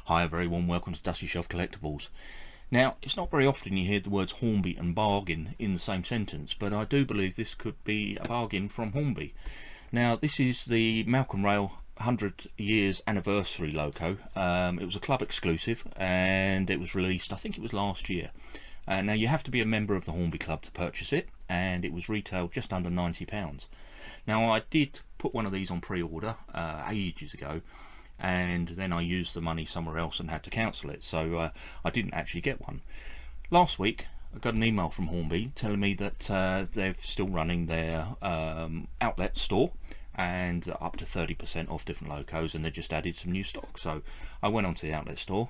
Hi, a very warm welcome to Dusty Shelf Collectibles. Now, it's not very often you hear the words Hornby and bargain in the same sentence, but I do believe this could be a bargain from Hornby. Now, this is the Malcom Rail 100 years anniversary loco. It was a club exclusive and it was released, I think it was last year. Now, you have to be a member of the Hornby Club to purchase it, and it was retailed just under £90. Now, I did put one of these on pre-order ages ago, and then I used the money somewhere else and had to cancel it, so I didn't actually get one. Last week I got an email from Hornby telling me that they're still running their outlet store and up to 30% off different locos, and they just added some new stock. So I went onto the outlet store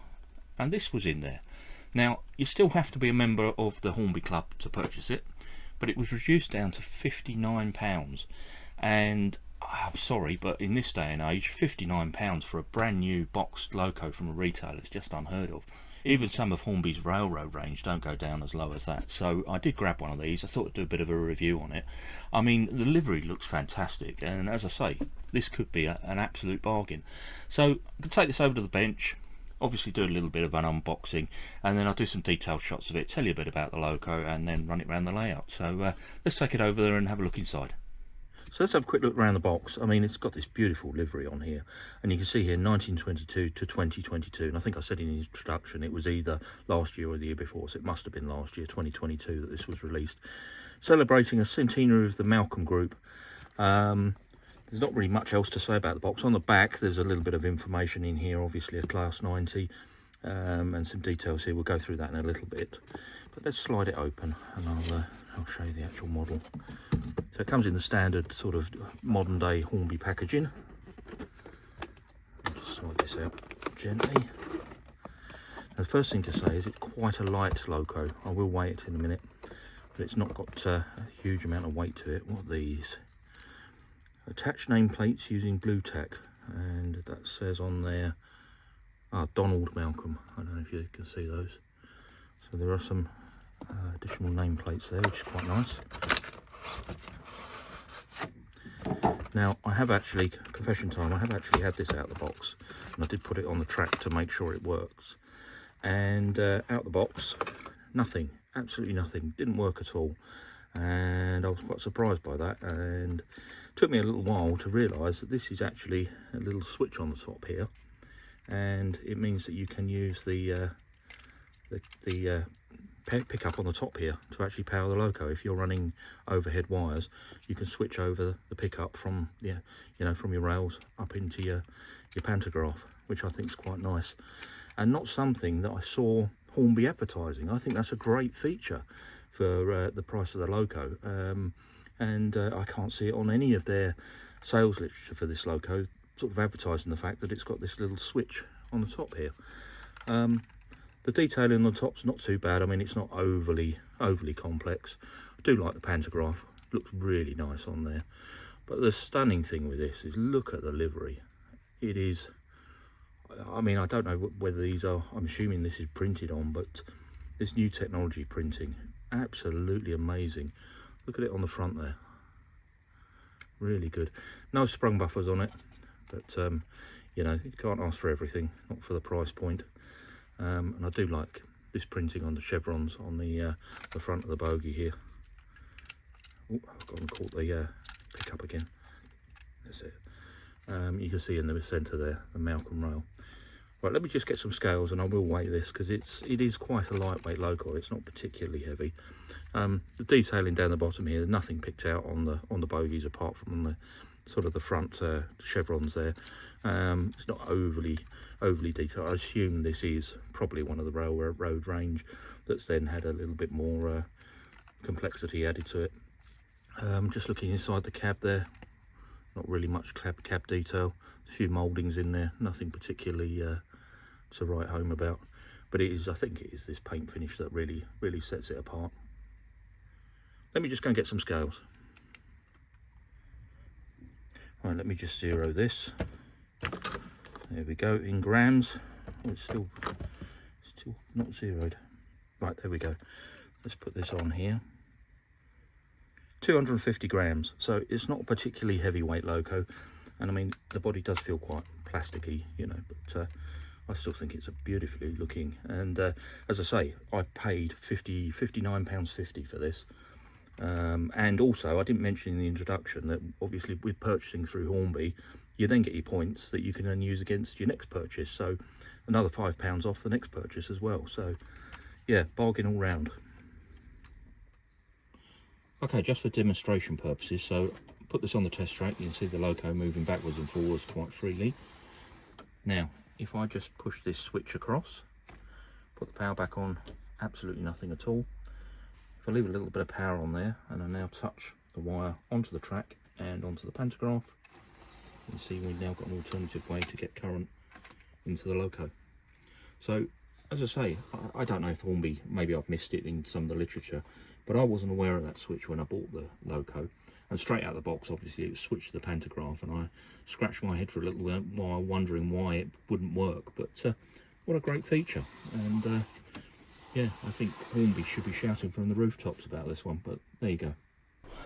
and this was in there. Now, you still have to be a member of the Hornby Club to purchase it, but it was reduced down to £59, and I'm sorry, but in this day and age, £59 for a brand new boxed loco from a retailer is just unheard of. Even some of Hornby's railroad range don't go down as low as that. So I did grab one of these. I thought I'd do a bit of a review on it. I mean, the livery looks fantastic, and as I say, this could be an absolute bargain. So I can take this over to the bench, obviously do a little bit of an unboxing, and then I'll do some detailed shots of it, tell you a bit about the loco, and then run it around the layout. So let's take it over there and have a look inside. So let's have a quick look around the box. I mean, it's got this beautiful livery on here, and you can see here 1922 to 2022, and I think I said in the introduction it was either last year or the year before, so it must have been last year, 2022, that this was released. Celebrating a centenary of the Malcom Group. There's not really much else to say about the box. On the back there's a little bit of information in here, obviously a class 90, and some details here. We'll go through that in a little bit, but let's slide it open and I'll show you the actual model. So it comes in the standard sort of modern day Hornby packaging. I'll just slide this out gently. Now, the first thing to say is it's quite a light loco. I will weigh it in a minute, but it's not got a huge amount of weight to it. What are these? Attached nameplates using blue tack, and that says on there Donald Malcom. I don't know if you can see those. So there are some additional nameplates there, which is quite nice. Now, I have actually, confession time, I have actually had this out of the box, and I did put it on the track to make sure it works. And out the box, nothing, absolutely nothing, didn't work at all. And I was quite surprised by that, and it took me a little while to realise that this is actually a little switch on the top here, and it means that you can use the pickup on the top here to actually power the loco. If you're running overhead wires, you can switch over the pickup from from your rails up into your pantograph, which I think is quite nice, and not something that I saw Hornby advertising. I think that's a great feature for the price of the loco, and I can't see it on any of their sales literature for this loco sort of advertising the fact that it's got this little switch on the top here. The detailing on the top's not too bad. I mean, it's not overly complex. I do like the pantograph, looks really nice on there. But the stunning thing with this is look at the livery. It is, I mean, I don't know whether these are, I'm assuming this is printed on, but this new technology printing, absolutely amazing. Look at it on the front there, really good. No sprung buffers on it, but you know, you can't ask for everything, not for the price point. And I do like this printing on the chevrons on the front of the bogie here. Oh, I've gone and caught the pickup again. That's it. You can see in the centre there the Malcom Rail. Right, let me just get some scales, and I will weigh this because it is quite a lightweight loco. It's not particularly heavy. The detailing down the bottom here, nothing picked out on the bogies apart from the sort of the front chevrons there. It's not overly detailed. I assume this is probably one of the railroad range that's then had a little bit more complexity added to it. Just looking inside the cab there, not really much cab detail. A few mouldings in there, nothing particularly to write home about, but it is, I think it is this paint finish that really sets it apart. Let me just go and get some scales. Right, let me just zero this. There we go, in grams. Oh, it's still not zeroed. Right, there we go. Let's put this on here. 250 grams, so it's not a particularly heavyweight loco, and I mean the body does feel quite plasticky, you know, but I still think it's a beautifully looking, and as I say, I paid £59.50 for this. And also, I didn't mention in the introduction that obviously with purchasing through Hornby, you then get your points that you can then use against your next purchase, so another £5 off the next purchase as well. So yeah, bargain all round. Okay, just for demonstration purposes, so put this on the test track. You can see the loco moving backwards and forwards quite freely. Now if I just push this switch across, put the power back on, absolutely nothing at all. If I leave a little bit of power on there and I now touch the wire onto the track and onto the pantograph, you can see we've now got an alternative way to get current into the loco. So as I say, I don't know if Hornby, maybe I've missed it in some of the literature, but I wasn't aware of that switch when I bought the loco. And straight out of the box, obviously, it was switched to the pantograph, and I scratched my head for a little while wondering why it wouldn't work. But what a great feature. And yeah, I think Hornby should be shouting from the rooftops about this one, but there you go.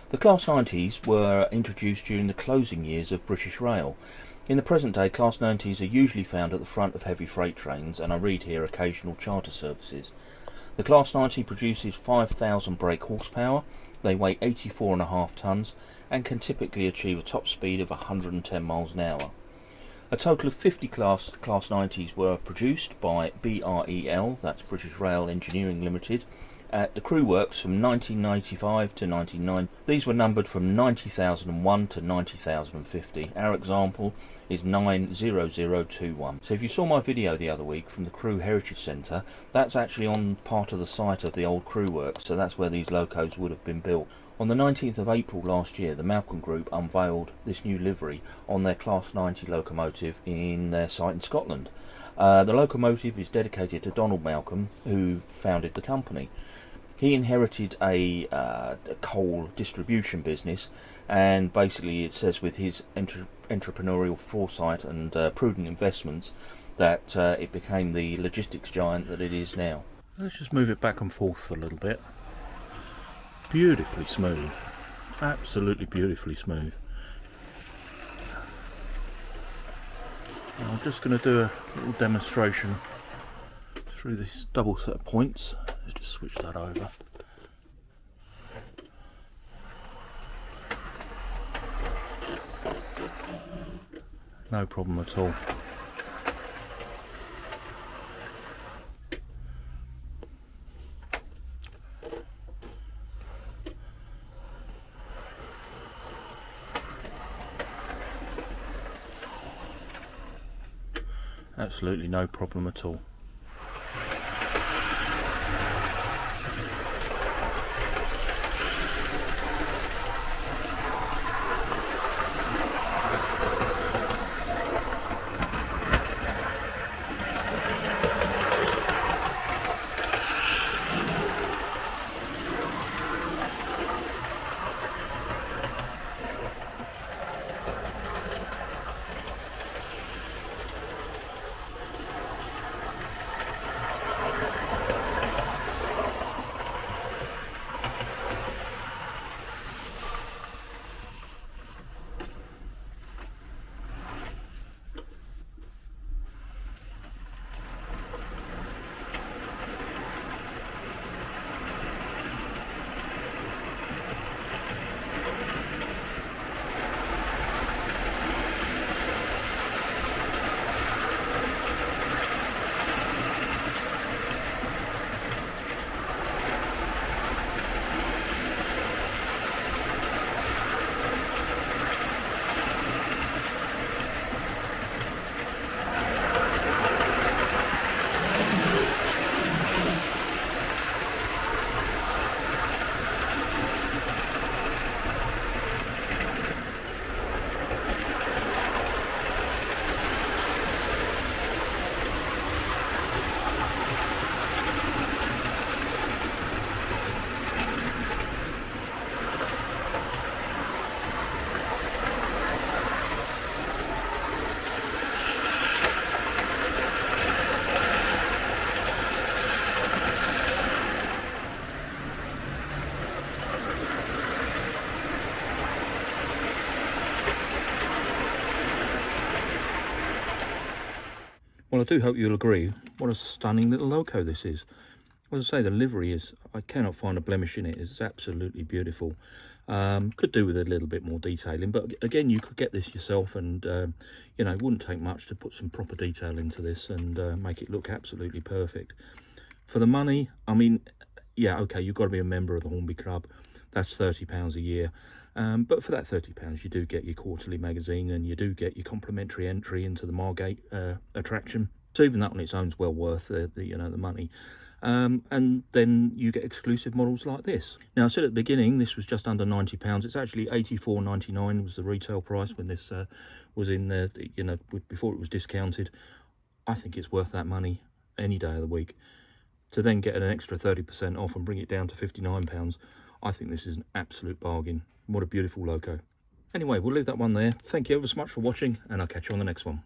The Class 90s were introduced during the closing years of British Rail. In the present day, Class 90s are usually found at the front of heavy freight trains, and I read here occasional charter services. The Class 90 produces 5,000 brake horsepower, they weigh 84.5 tonnes, and can typically achieve a top speed of 110 miles an hour. A total of 50 Class 90s were produced by BREL, that's British Rail Engineering Limited, at the Crew Works from 1995 to 1990. These were numbered from 90,001 to 90,050. Our example is 90021. So if you saw my video the other week from the Crew Heritage Centre, that's actually on part of the site of the old Crew Works, so that's where these locos would have been built. On the 19th of April last year, the Malcom Group unveiled this new livery on their Class 90 locomotive in their site in Scotland. The locomotive is dedicated to Donald Malcom, who founded the company. He inherited a coal distribution business, and basically it says with his entrepreneurial foresight and prudent investments that it became the logistics giant that it is now. Let's just move it back and forth a little bit. Beautifully smooth, absolutely beautifully smooth. Now I'm just going to do a little demonstration through this double set of points. Let's just switch that over. No problem at all. Absolutely no problem at all. Well, I do hope you'll agree. What a stunning little loco this is. As I say, the livery is, I cannot find a blemish in it. It's absolutely beautiful. Could do with a little bit more detailing, but again, you could get this yourself, and you know, it wouldn't take much to put some proper detail into this and make it look absolutely perfect. For the money, I mean, yeah, okay, you've got to be a member of the Hornby Club. That's £30 a year. But for that £30, you do get your quarterly magazine, and you do get your complimentary entry into the Margate attraction. So even that on its own is well worth the you know, the money. And then you get exclusive models like this. Now, I said at the beginning this was just under £90. It's actually £84.99 was the retail price when this was in there, you know, before it was discounted. I think it's worth that money any day of the week. To then get an extra 30% off and bring it down to £59, I think this is an absolute bargain. What a beautiful loco. Anyway, we'll leave that one there. Thank you ever so much for watching, and I'll catch you on the next one.